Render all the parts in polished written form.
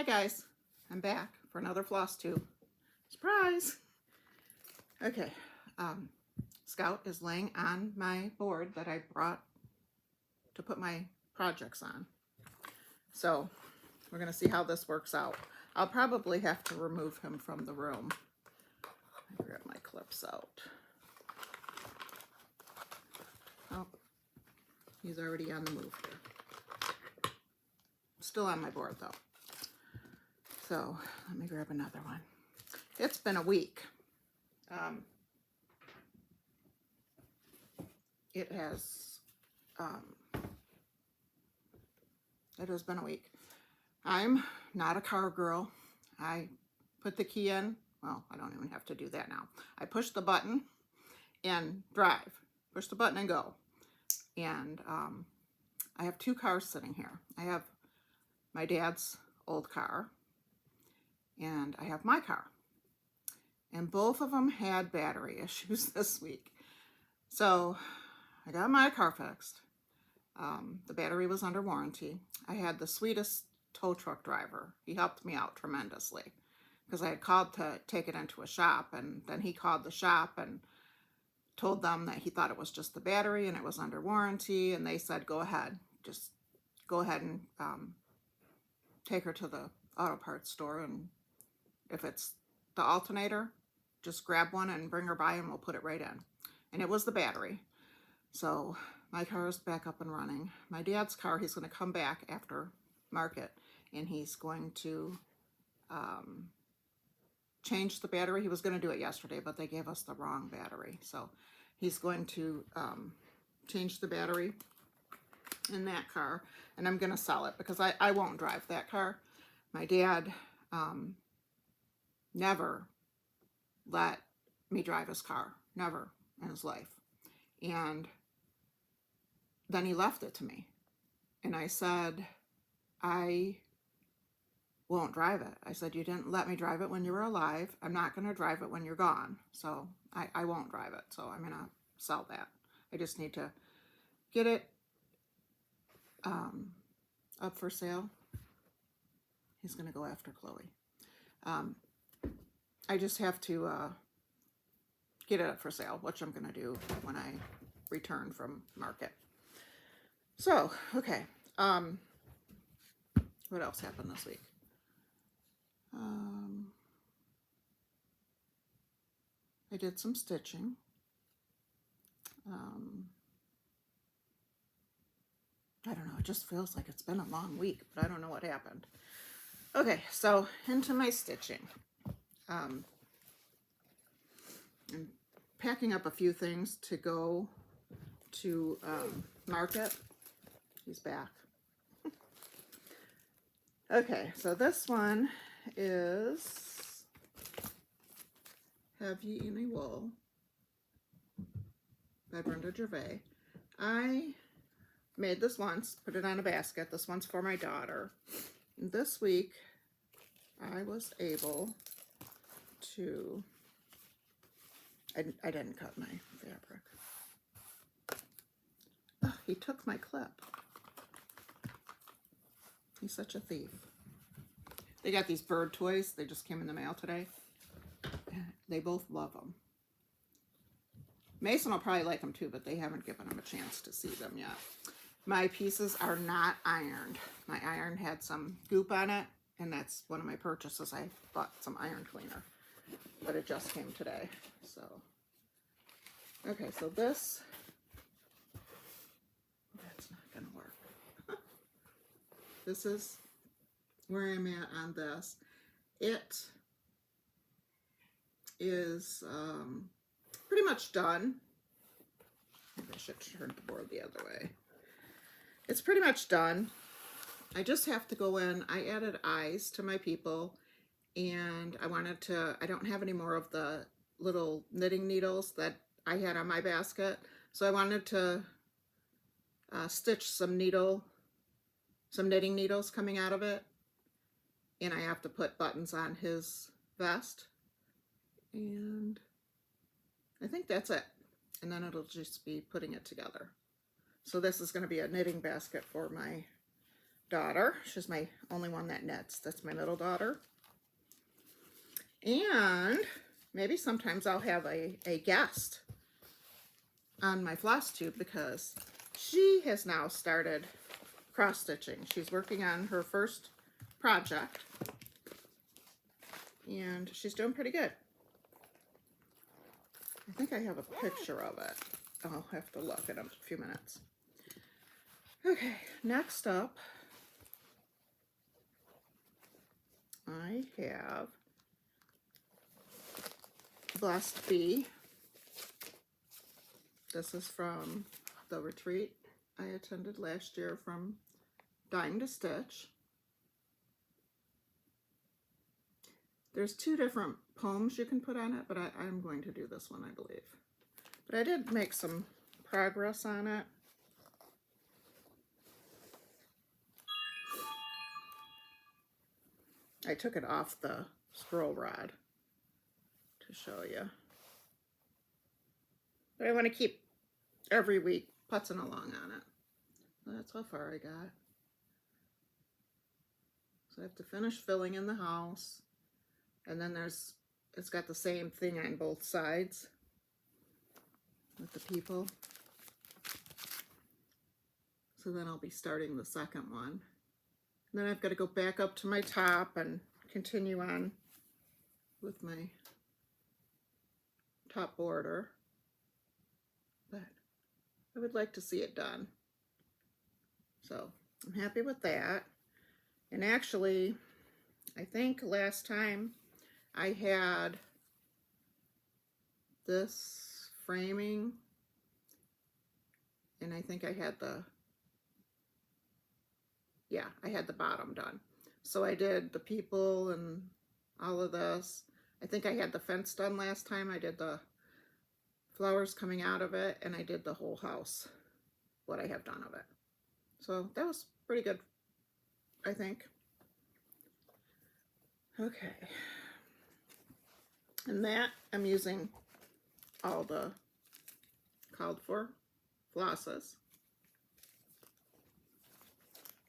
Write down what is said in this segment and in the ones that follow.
Hi guys, I'm back for another FlossTube. Surprise! Okay, Scout is laying on my board that I brought to put my projects on. So we're going to see how this works out. I'll probably have to remove him from the room. I grab my clips out. Oh, he's already on the move here. Still on my board though. So let me grab another one. It's been a week. It has been a week. I'm not a car girl. I put the key in. Well, I don't even have to do that now. I push the button and drive. Push the button and go. And I have two cars sitting here. I have my dad's old car and I have my car. And both of them had battery issues this week. So I got my car fixed. The battery was under warranty. I had the sweetest tow truck driver. He helped me out tremendously because I had called to take it into a shop, and then he called the shop and told them that he thought it was just the battery and it was under warranty, and they said, go ahead, just go ahead and take her to the auto parts store, and if it's the alternator, just grab one and bring her by and we'll put it right in. And it was the battery. So my car is back up and running. My dad's car, he's going to come back after market and he's going to change the battery. He was going to do it yesterday, but they gave us the wrong battery. So he's going to change the battery in that car, and I'm going to sell it because I won't drive that car. My dad never let me drive his car, never in his life. And then he left it to me. And I said, I won't drive it. I said, you didn't let me drive it when you were alive. I'm not going to drive it when you're gone. So I won't drive it. So I'm going to sell that. I just need to get it up for sale. He's going to go after Chloe. I just have to get it up for sale, which I'm going to do when I return from market. So, okay. What else happened this week? I did some stitching. I don't know, it just feels like it's been a long week, but I don't know what happened. Okay, so into my stitching. I'm packing up a few things to go to market. He's back. Okay, so this one is Have Ye Any Wool by Brenda Gervais. I made this once, put it on a basket. This one's for my daughter. And this week, I was able to, I didn't cut my fabric. Oh, he took my clip. He's such a thief. They got these bird toys. They just came in the mail today. They both love them. Mason will probably like them too, but they haven't given him a chance to see them yet. My pieces are not ironed. My iron had some goop on it, and that's one of my purchases. I bought some iron cleaner, but it just came today. So, okay, so this, that's not gonna work. This is where I'm at on this. It is pretty much done. Maybe I should turn the board the other way. It's pretty much done. I just have to go in. I added eyes to my people, and I don't have any more of the little knitting needles that I had on my basket. So I wanted to stitch some knitting needles coming out of it. And I have to put buttons on his vest. And I think that's it. And then it'll just be putting it together. So this is going to be a knitting basket for my daughter. She's my only one that knits. That's my little daughter. And maybe sometimes I'll have a guest on my FlossTube because she has now started cross stitching. She's working on her first project and she's doing pretty good. I think I have a picture of it. I'll have to look in a few minutes. Okay, next up, I have Blessed Bee. This is from the retreat I attended last year from Dying to Stitch. There's 2 different poems you can put on it, but I'm going to do this one, I believe. But I did make some progress on it. I took it off the scroll rod to show you. But I want to keep every week putzing along on it. So that's how far I got. So I have to finish filling in the house. And then it's got the same thing on both sides with the people. So then I'll be starting the second one. And then I've got to go back up to my top and continue on with my top border. But I would like to see it done. So I'm happy with that. And actually, I think last time I had this framing, and I think I had I had the bottom done. So I did the people and all of this. I think I had the fence done last time. I did the flowers coming out of it, and I did the whole house, what I have done of it. So that was pretty good, I think. Okay. And that, I'm using all the called for flosses.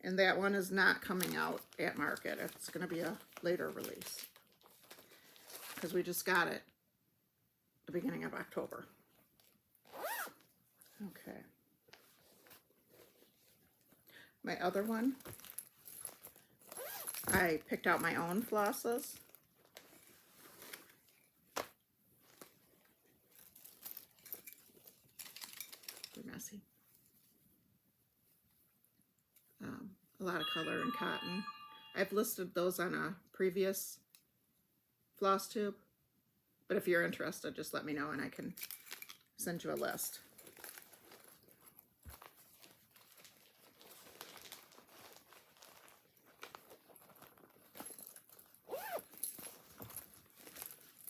And that one is not coming out at market. It's going to be a later release because we just got it the beginning of October. Okay. My other one, I picked out my own flosses. They're messy. A lot of color and cotton. I've listed those on a previous FlossTube, but if you're interested, just let me know and I can send you a list.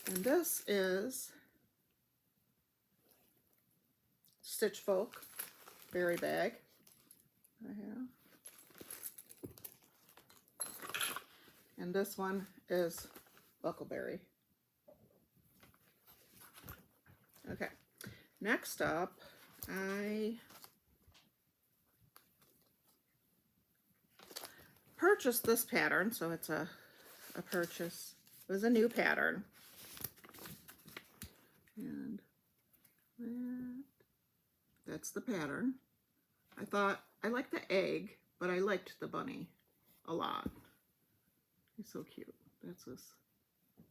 And this is Stitch Folk berry bag I have. And this one is Buckleberry. Okay, next up, I purchased this pattern, so it's a purchase. It was a new pattern. And that's the pattern. I thought, I liked the egg, but I liked the bunny a lot. He's so cute. That's his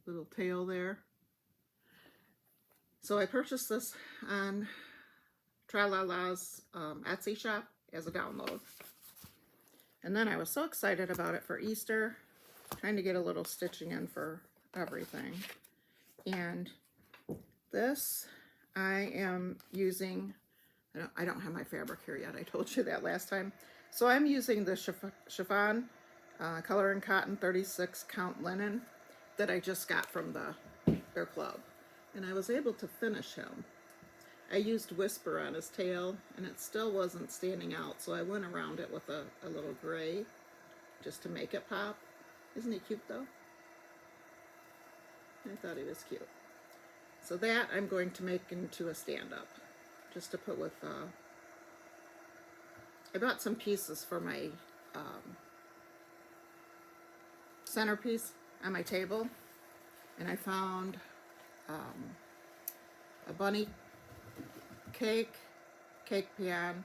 little tail there. So I purchased this on Tralala's Etsy shop as a download. And then I was so excited about it for Easter, trying to get a little stitching in for everything. And this I am using, I don't have my fabric here yet, I told you that last time. So I'm using the chiffon Color and Cotton 36 count linen that I just got from their club. And I was able to finish him. I used Whisper on his tail and it still wasn't standing out, so I went around it with a little gray just to make it pop. Isn't he cute though? I thought he was cute. So that I'm going to make into a stand-up, just to put with, I bought some pieces for my centerpiece on my table, and I found a bunny cake pan.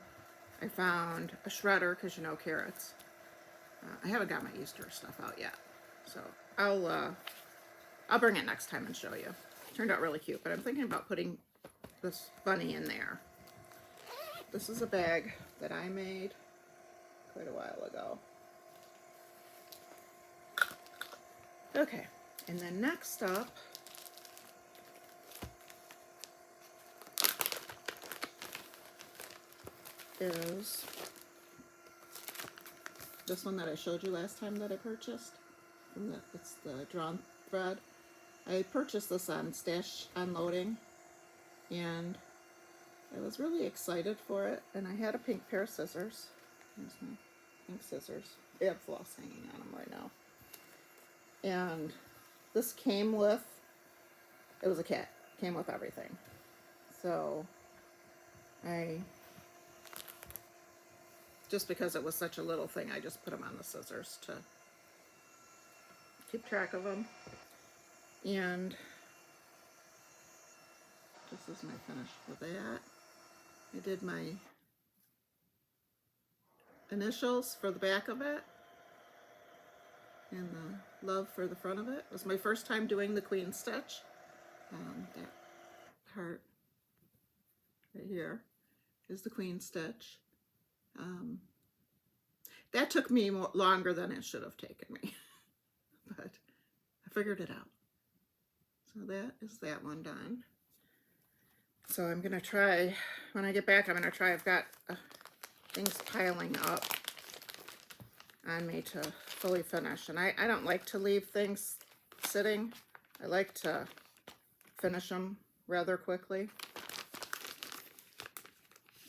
I found a shredder, because you know carrots. I haven't got my Easter stuff out yet, so I'll bring it next time and show you. Turned out really cute, but I'm thinking about putting this bunny in there. This is a bag that I made quite a while ago. Okay, and then next up is this one that I showed you last time that I purchased. It's the drawn thread. I purchased this on Stash Unloading, and I was really excited for it, and I had a pink pair of scissors. Here's my pink scissors. They have floss hanging on them right now. And this came with, it was a kit, came with everything. So just because it was such a little thing, I just put them on the scissors to keep track of them. And this is my finish for that. I did my initials for the back of it, and the love for the front of it. It was my first time doing the queen stitch. That heart right here is the queen stitch. That took me longer than it should have taken me, but I figured it out. So that is that one done. So I'm gonna try, when I get back, I'm gonna try, I've got things piling up on me to fully finish. And I don't like to leave things sitting. I like to finish them rather quickly.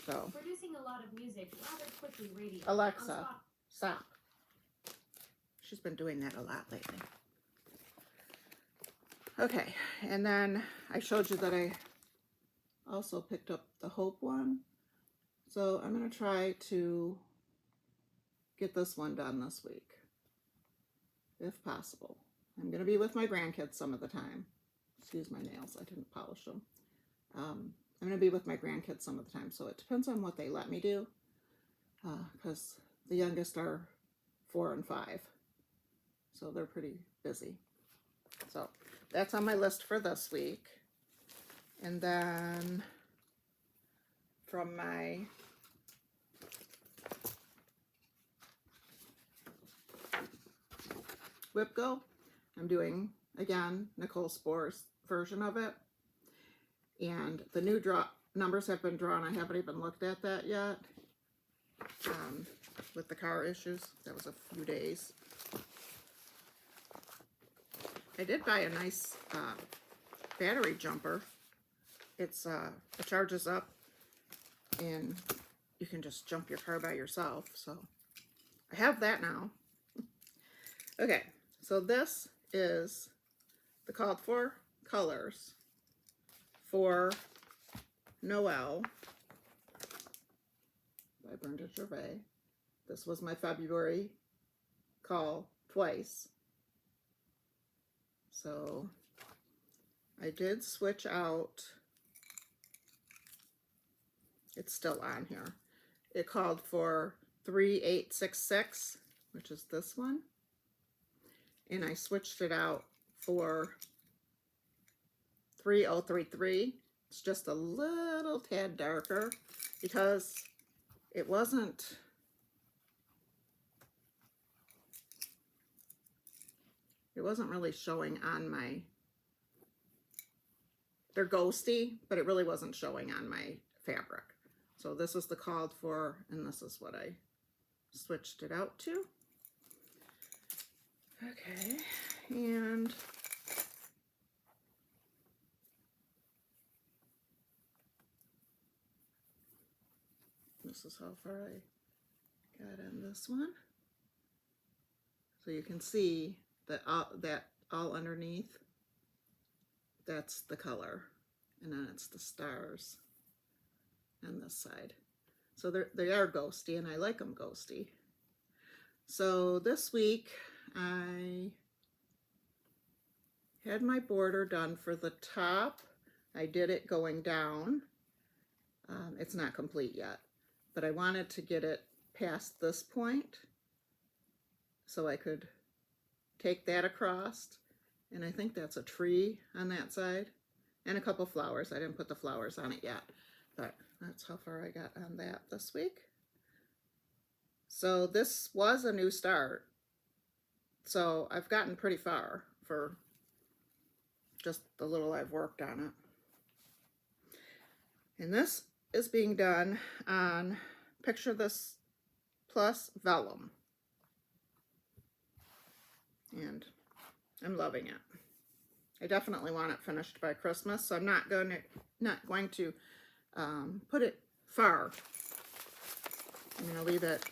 So, producing a lot of music rather quickly. Radio. Alexa, stop. She's been doing that a lot lately. Okay, and then I showed you that I also picked up the Hope one. So I'm going to try to get this one done this week, if possible. I'm going to be with my grandkids some of the time. Excuse my nails, I didn't polish them. I'm going to be with my grandkids some of the time, so it depends on what they let me do, because the youngest are 4 and 5, so they're pretty busy. So that's on my list for this week. And then from my WIPGO, I'm doing, again, Nicole Spore's version of it. And the new numbers have been drawn. I haven't even looked at that yet. With the car issues, that was a few days. I did buy a nice battery jumper. It charges up and you can just jump your car by yourself. So I have that now. Okay, so this is the called for colors for Noel by Brenda Gervais. This was my February call twice. So I did switch out. It's still on here. It called for 3866, which is this one. And I switched it out for 3033. It's just a little tad darker because it wasn't really showing on my, they're ghosty, but it really wasn't showing on my fabric. So this is the called for, and this is what I switched it out to. Okay, and this is how far I got on this one. So you can see that all underneath, that's the color, and then it's the stars on this side. So they are ghosty, and I like them ghosty. So this week I had my border done for the top. I did it going down. It's not complete yet, but I wanted to get it past this point so I could take that across, and I think that's a tree on that side and a couple flowers. I didn't put the flowers on it yet, but that's how far I got on that this week. So this was a new start, so I've gotten pretty far for just the little I've worked on it. And this is being done on Picture This Plus vellum, and I'm loving it. I definitely want it finished by Christmas, so I'm not going to put it far. I'm going to leave it.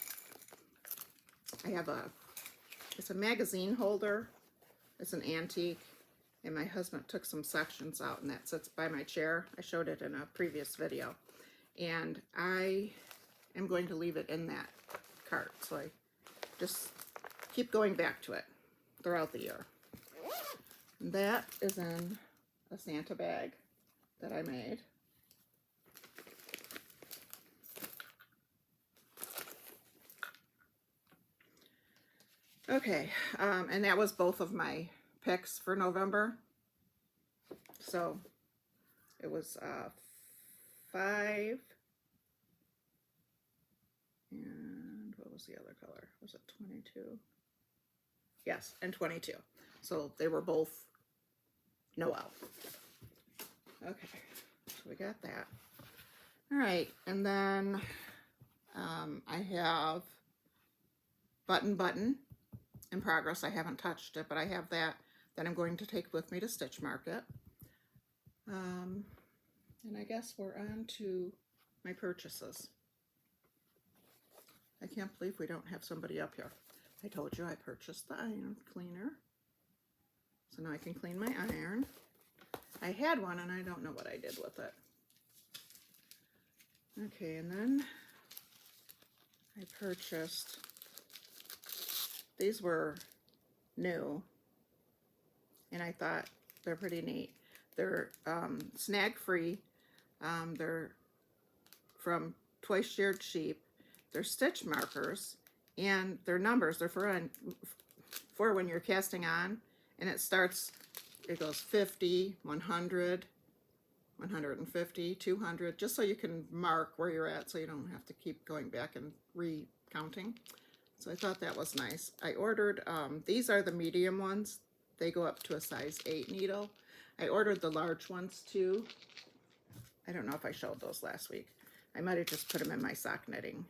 I have it's a magazine holder. It's an antique, and my husband took some sections out, and that sits by my chair. I showed it in a previous video, and I am going to leave it in that cart, so I just keep going back to it throughout the year. And that is in a Santa bag that I made. Okay, and that was both of my picks for November. So it was 5, and what was the other color? Was it 22? Yes, and 22. So they were both Noel. Okay, so we got that. All right, and then I have Button in progress. I haven't touched it, but I have that I'm going to take with me to Stitch Market. And I guess we're on to my purchases. I can't believe we don't have somebody up here. I told you I purchased the iron cleaner, so now I can clean my iron. I had one and I don't know what I did with it. Okay, and then I purchased, these were new, and I thought they're pretty neat. They're snag free. They're from Twice Shared Sheep. They're stitch markers, and they're numbers. They're for when you're casting on, and it starts, it goes 50, 100, 150, 200, just so you can mark where you're at, so you don't have to keep going back and recounting. So I thought that was nice. I ordered, these are the medium ones. They go up to a size 8 needle. I ordered the large ones too. I don't know if I showed those last week. I might have just put them in my sock knitting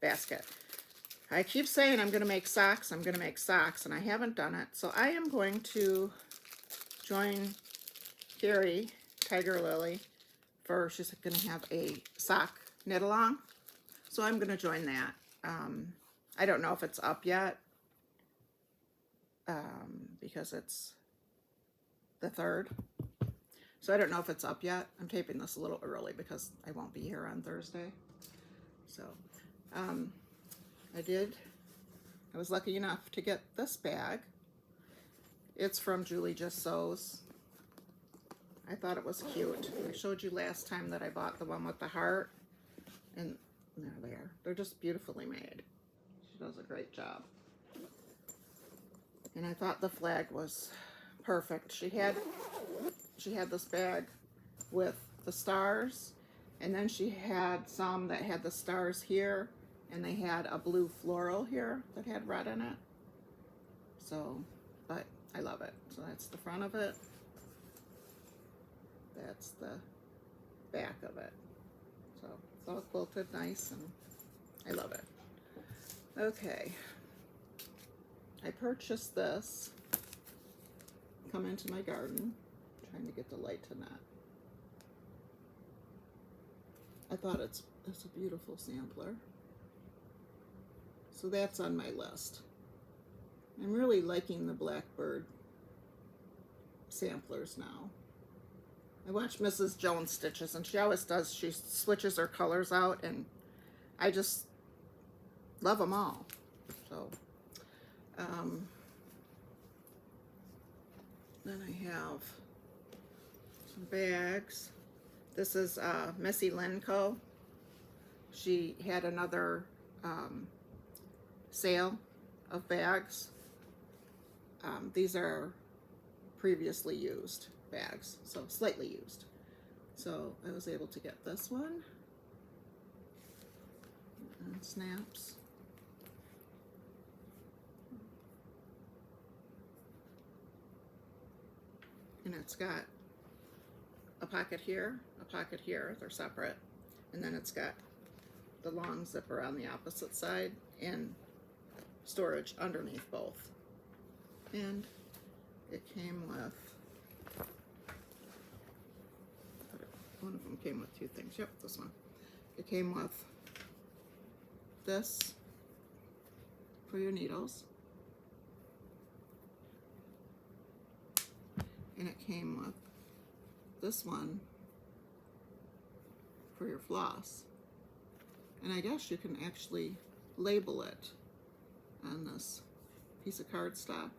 basket. I keep saying I'm going to make socks, and I haven't done it. So I am going to join Carrie, Tiger Lily, she's going to have a sock knit along. So I'm going to join that. I don't know if it's up yet, because it's the 3rd. So I don't know if it's up yet. I'm taping this a little early because I won't be here on Thursday. So I was lucky enough to get this bag. It's from Julie Just Sews. I thought it was cute. I showed you last time that I bought the one with the heart, and they're there. They're just beautifully made. She does a great job. And I thought the flag was perfect. She had this bag with the stars, and then she had some that had the stars here, and they had a blue floral here that had red in it. So, but I love it. So that's the front of it. That's the back of it. So it's all quilted nice, and I love it. Okay. I purchased this. Come into my garden. I'm trying to get the light to that. I thought it's a beautiful sampler. So that's on my list. I'm really liking the Blackbird samplers now. I watch Mrs. Jones Stitches, and she always does. She switches her colors out, and I just love them all. So, Then I have some bags. This is Missy Linco. She had another sale of bags. These are previously used bags, so slightly used. So I was able to get this one. And snaps. And it's got a pocket here, they're separate. And then it's got the long zipper on the opposite side and storage underneath both. And it came with, one of them came with two things. Yep, this one. It came with this for your needles. And it came with this one for your floss. And I guess you can actually label it on this piece of cardstock.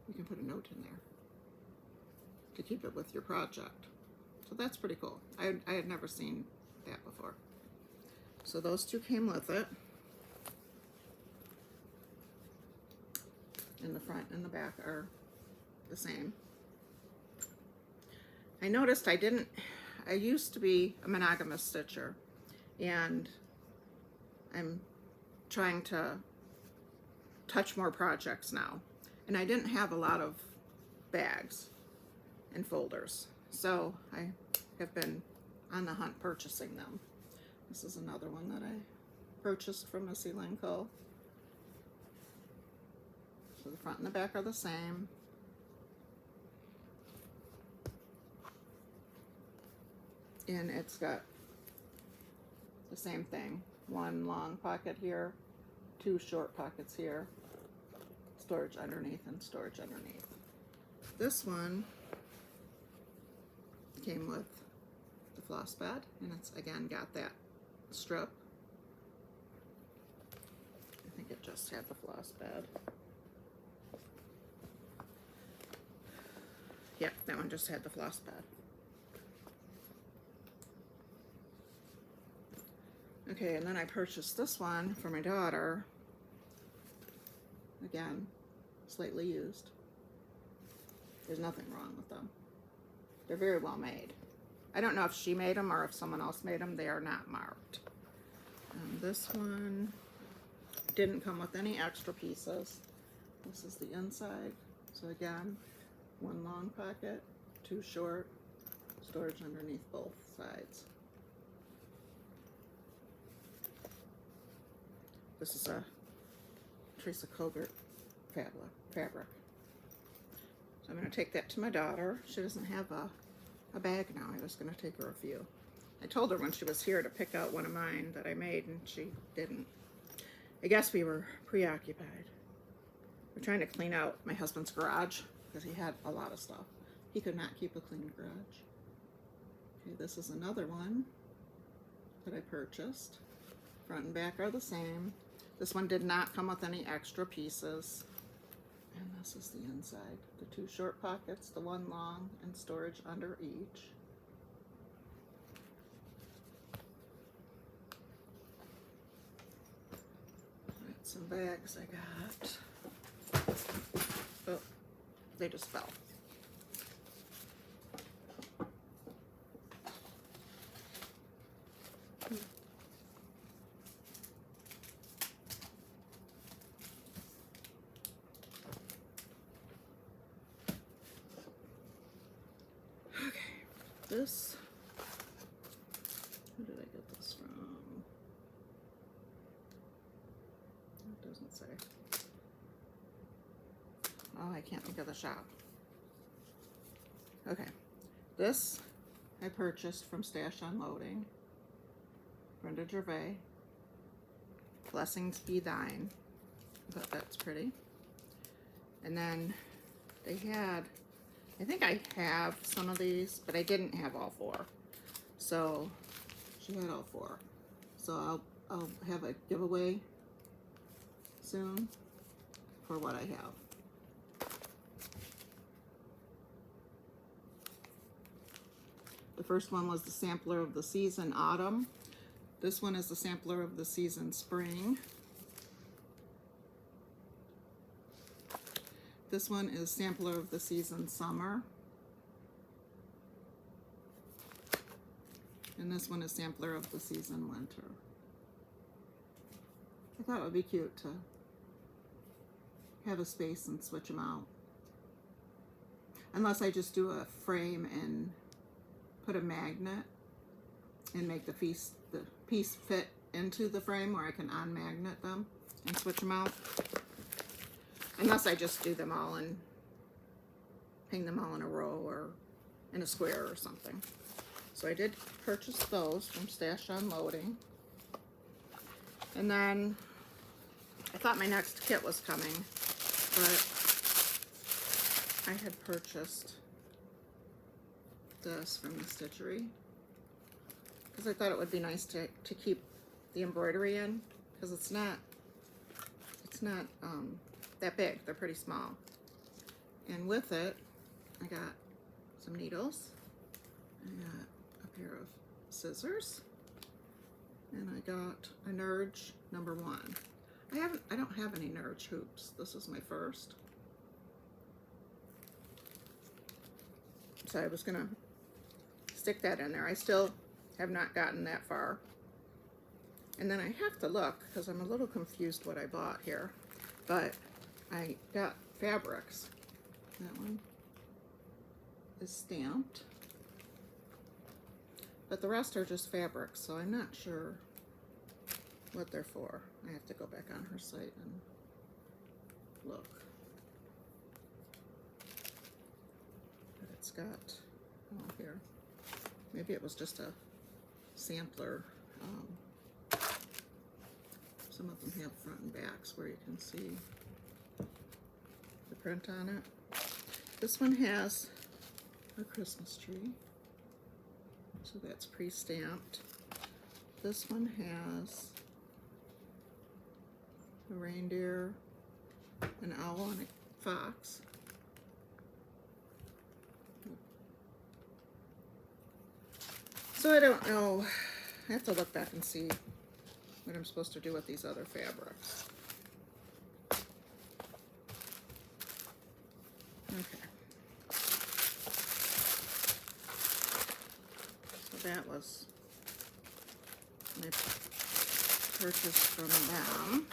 You can put a note in there to keep it with your project. So that's pretty cool. I had never seen that before. So those two came with it. And the front and the back are the same. I noticed I used to be a monogamous stitcher, and I'm trying to touch more projects now. And I didn't have a lot of bags and folders, so I have been on the hunt purchasing them. This is another one that I purchased from Missy Linco. So the front and the back are the same. And it's got the same thing. One long pocket here, two short pockets here, storage underneath and storage underneath. This one came with the floss bed, and it's again got that strip. I think it just had the floss bed. Yep, that one just had the floss bed. Okay, and then I purchased this one for my daughter. Again, slightly used. There's nothing wrong with them. They're very well made. I don't know if she made them or if someone else made them. They are not marked. This one didn't come with any extra pieces. This is the inside. So again, one long pocket, two short, storage underneath both sides. This is a Teresa Colbert fabric. So I'm going to take that to my daughter. She doesn't have a bag now. I was going to take her a few. I told her when she was here to pick out one of mine that I made, and she didn't. I guess we were preoccupied. We're trying to clean out my husband's garage because he had a lot of stuff. He could not keep a clean garage. Okay, this is another one that I purchased. Front and back are the same. This one did not come with any extra pieces. And this is the inside. The two short pockets, the one long, and storage under each. Right, some bags I got. Oh, they just fell. This, who did I get this from? It doesn't say. Oh, I can't think of the shop. Okay, this I purchased from Stash Unloading. Brenda Gervais. Blessings Be Thine. I thought that's pretty. And then they had, I think I have some of these, but I didn't have all four. So she had all four. So I'll have a giveaway soon for what I have. first one was the sampler of the season autumn. This one is the sampler of the season spring. This one is sampler of the season summer. And this one is sampler of the season winter. I thought it would be cute to have a space and switch them out. Unless I just do a frame and put a magnet and make the piece fit into the frame where I can unmagnet them and switch them out. Unless I just do them all and hang them all in a row or in a square or something. So I did purchase those from Stash Unloading. And then I thought my next kit was coming, but I had purchased this from the Stitchery because I thought it would be nice to keep the embroidery in, because it's not that big. They're pretty small. And with it, I got some needles. I got a pair of scissors, and I got a Nerge number 1. I don't have any Nerge hoops. This is my first. So I was gonna stick that in there. I still have not gotten that far. And then I have to look, because I'm a little confused what I bought here. But I got fabrics. That one is stamped. But the rest are just fabrics, so I'm not sure what they're for. I have to go back on her site and look. But it's got, oh, here. Maybe it was just a sampler. Some of them have front and backs where you can see the print on it. This one has a Christmas tree, so that's pre-stamped. This one has a reindeer, an owl, and a fox. So I don't know. I have to look back and see what I'm supposed to do with these other fabrics. Okay. So that was my purchase from them.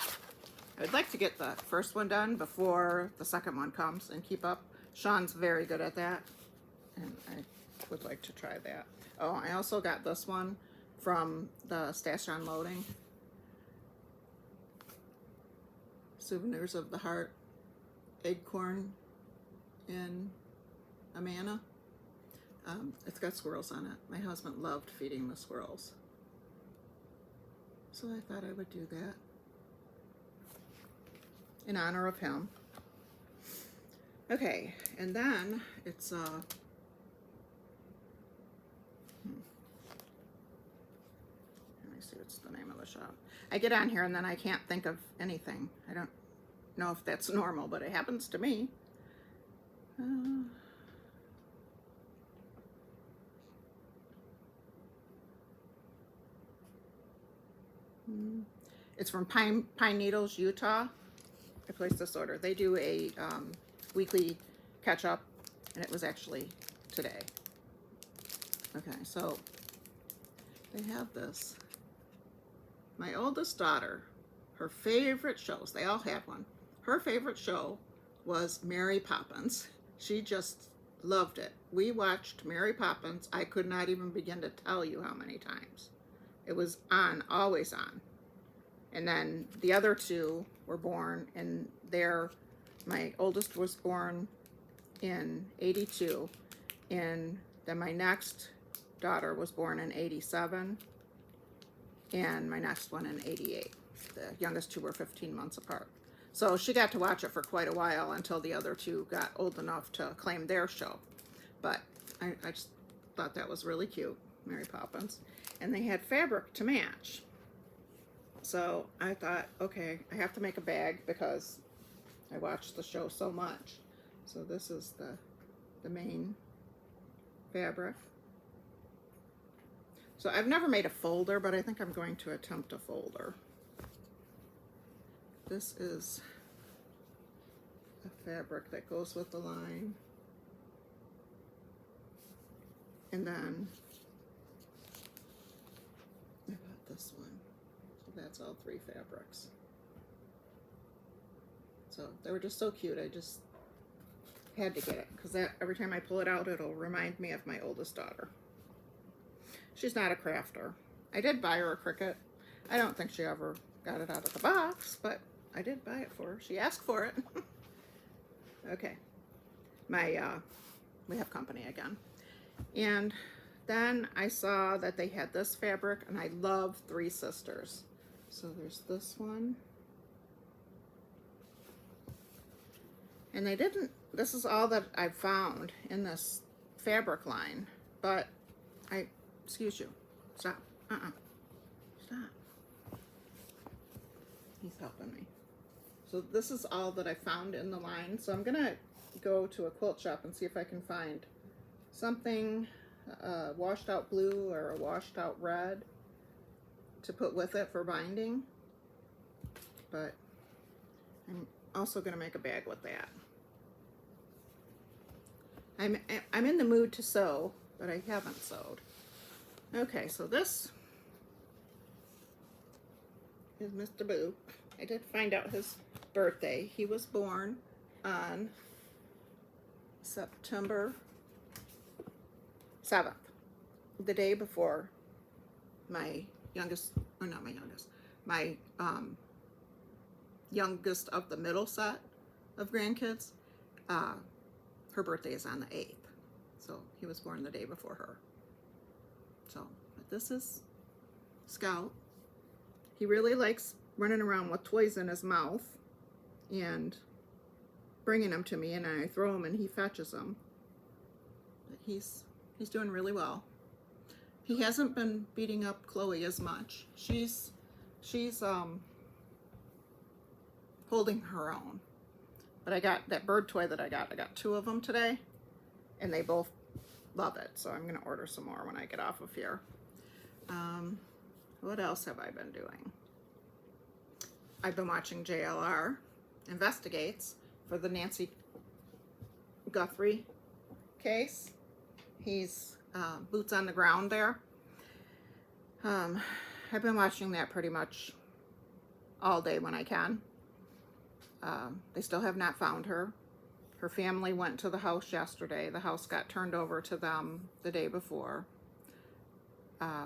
I'd like to get the first one done before the second one comes and keep up. Sean's very good at that, and I would like to try that. Oh, I also got this one from the Stash Unloading. Souvenirs of the Heart, Acorn in Amana. It's got squirrels on it. My husband loved feeding the squirrels, so I thought I would do that in honor of him. Okay, and then it's let me see what's the name of the shop. I get on here and then I can't think of anything. I don't know if that's normal, but it happens to me. It's from Pine Needles, Utah. I placed this order. They do a weekly catch-up, and it was actually today. Okay, so they have this. My oldest daughter, her favorite shows, they all had one. Her favorite show was Mary Poppins. She just loved it. We watched Mary Poppins. I could not even begin to tell you how many times. It was on, always on. And then the other two were born, and my oldest was born in 82, and then my next daughter was born in 87, and my next one in 88. The youngest two were 15 months apart. So she got to watch it for quite a while until the other two got old enough to claim their show. But I just thought that was really cute, Mary Poppins. And they had fabric to match. So I thought, okay, I have to make a bag because I watched the show so much. So this is the main fabric. So I've never made a folder, but I think I'm going to attempt a folder. This is a fabric that goes with the line. And then I got this one. So that's all 3 fabrics. So they were just so cute. I just had to get it because every time I pull it out, it'll remind me of my oldest daughter. She's not a crafter. I did buy her a Cricut. I don't think she ever got it out of the box, but I did buy it for her. She asked for it. Okay. We have company again. And then I saw that they had this fabric, and I love 3 Sisters. So there's this one. And they didn't, this is all that I found in this fabric line, but excuse you, stop, stop. He's helping me. So this is all that I found in the line. So I'm gonna go to a quilt shop and see if I can find something, washed out blue or a washed out red to put with it for binding. But I'm also gonna make a bag with that. I'm in the mood to sew, but I haven't sewed. Okay, so this is Mr. Boo. I did find out his birthday. He was born on September 7th, the day before my youngest, or not my youngest, my youngest of the middle set of grandkids. Her birthday is on the 8th, so he was born the day before her. So, but this is Scout. He really likes running around with toys in his mouth and bringing them to me, and I throw them and he fetches them. But he's doing really well. He hasn't been beating up Chloe as much. She's holding her own. But I got that bird toy that I got 2 of them today, and they both love it. So I'm gonna order some more when I get off of here. What else have I been doing? I've been watching JLR Investigates for the Nancy Guthrie case. He's boots on the ground there. I've been watching that pretty much all day when I can. They still have not found her. Her family went to the house yesterday. The house got turned over to them the day before.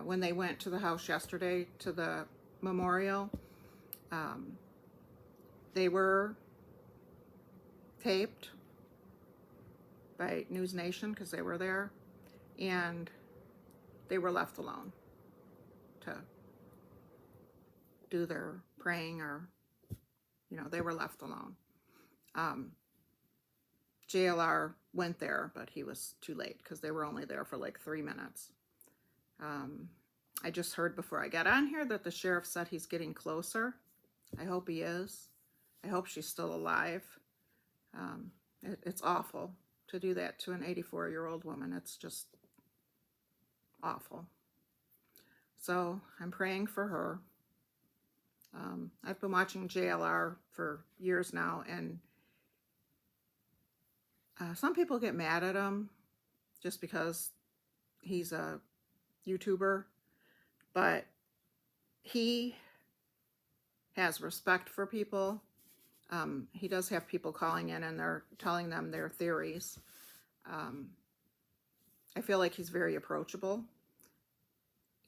When they went to the house yesterday to the memorial, they were taped by News Nation because they were there, and they were left alone to do their praying, or they were left alone. JLR went there, but he was too late because they were only there for like 3 minutes. I just heard before I got on here that the sheriff said he's getting closer. I hope he is. I hope she's still alive. It's awful to do that to an 84-year-old woman. It's just awful. So I'm praying for her. I've been watching JLR for years now, and some people get mad at him just because he's a YouTuber, but he has respect for people. He does have people calling in and they're telling them their theories. I feel like he's very approachable,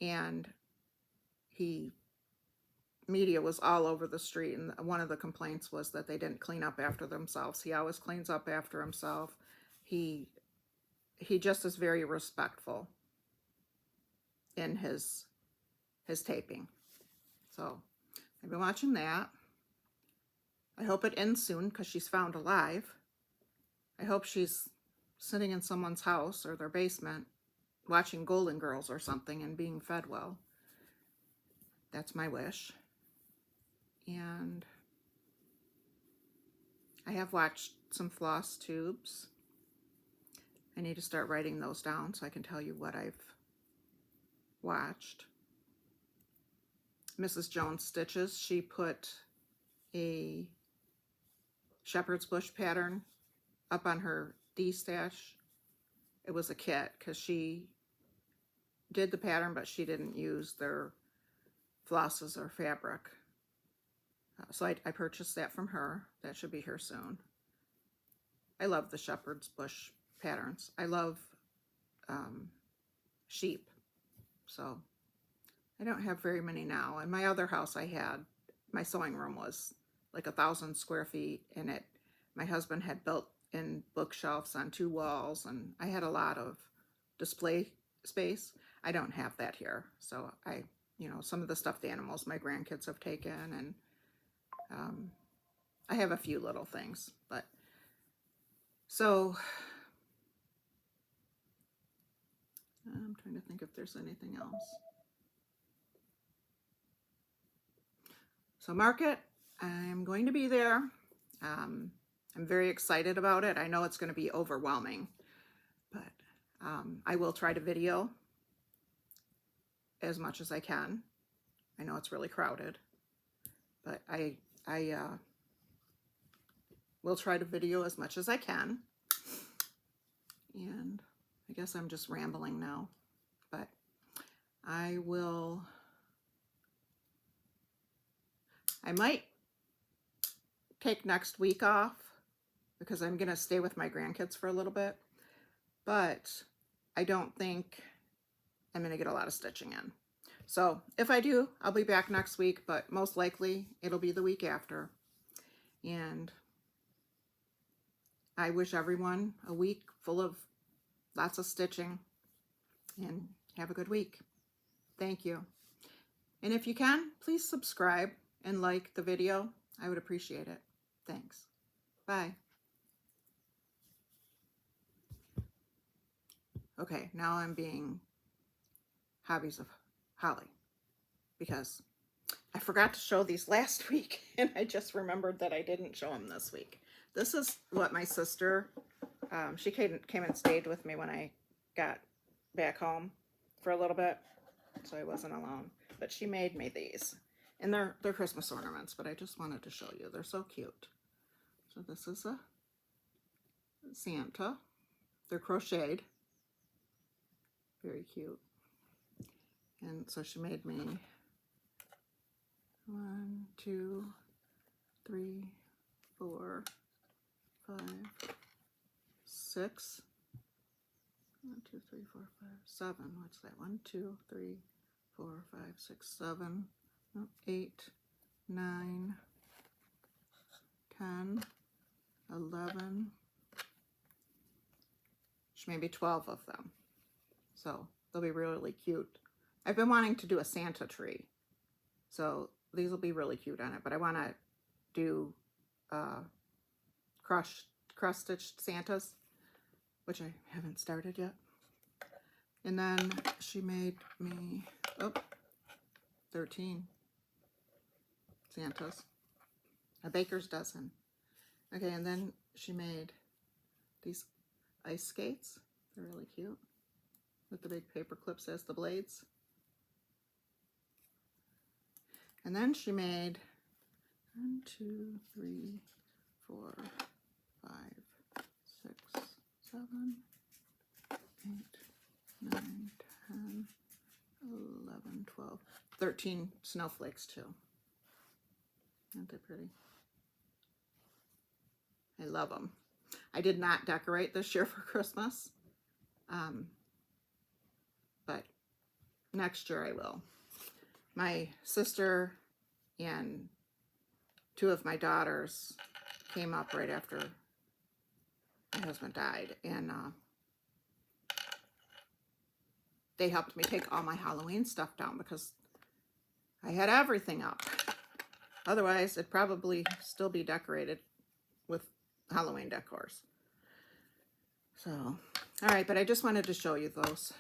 and media was all over the street, and one of the complaints was that they didn't clean up after themselves. He always cleans up after himself. He just is very respectful in his taping. So I've been watching that. I hope it ends soon because she's found alive. I hope she's sitting in someone's house or their basement watching Golden Girls or something and being fed well. That's my wish. And I have watched some FlossTubes. I need to start writing those down so I can tell you what I've watched Mrs. Jones Stitches. She put a shepherd's bush pattern up on her D-stash. It was a kit because she did the pattern, but she didn't use their flosses or fabric. So I purchased that from her. That should be here soon. I love the shepherd's bush patterns. I love sheep. So I don't have very many now. In my other house my sewing room was like 1,000 square feet, and my husband had built in bookshelves on 2 walls, and I had a lot of display space. I don't have that here. So some of the stuffed animals my grandkids have taken, and I have a few little things, but so I'm trying to think if there's anything else. So market, I'm going to be there. I'm very excited about it. I know it's going to be overwhelming, but I will try to video as much as I can. I know it's really crowded, but I will try to video as much as I can. And I guess I'm just rambling now, but I might take next week off because I'm going to stay with my grandkids for a little bit, but I don't think I'm going to get a lot of stitching in. So if I do, I'll be back next week, but most likely it'll be the week after. And I wish everyone a week full of lots of stitching, and have a good week. Thank you. And if you can, please subscribe and like the video. I would appreciate it. Thanks. Bye. Okay, now I'm being Hobbies of Holly because I forgot to show these last week, and I just remembered that I didn't show them this week. This is what my sister, she came and stayed with me when I got back home for a little bit, so I wasn't alone. But she made me these, and they're Christmas ornaments, but I just wanted to show you. They're so cute. So this is a Santa. They're crocheted. Very cute. And so she made me 1, 2, 3, 4, 5, 6. 1, 2, 3, 4, 5, 7. What's that? 1, 2, 3, 4, 5, 6, 7, 8, 9, 10, 11. She made me 12 of them. So they'll be really cute. I've been wanting to do a Santa tree. So these will be really cute on it. But I want to do cross-stitched Santas, which I haven't started yet. And then she made me 13 Santas, a baker's dozen. Okay, and then she made these ice skates. They're really cute with the big paper clips as the blades. And then she made 1, 2, 3, 4, 5, 6, 7, 8, 9, 10, 11, 12, 13 snowflakes too. Aren't they pretty? I love them. I did not decorate this year for Christmas, but next year I will. My sister and 2 of my daughters came up right after my husband died, and they helped me take all my Halloween stuff down because I had everything up. Otherwise, it'd probably still be decorated with Halloween decors. So, all right, but I just wanted to show you those.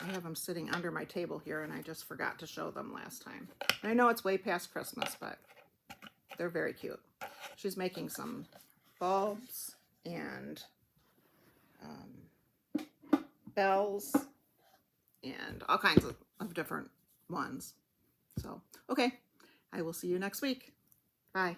I have them sitting under my table here, and I just forgot to show them last time. And I know it's way past Christmas, but they're very cute. She's making some bulbs and bells and all kinds of different ones. So, okay, I will see you next week. Bye.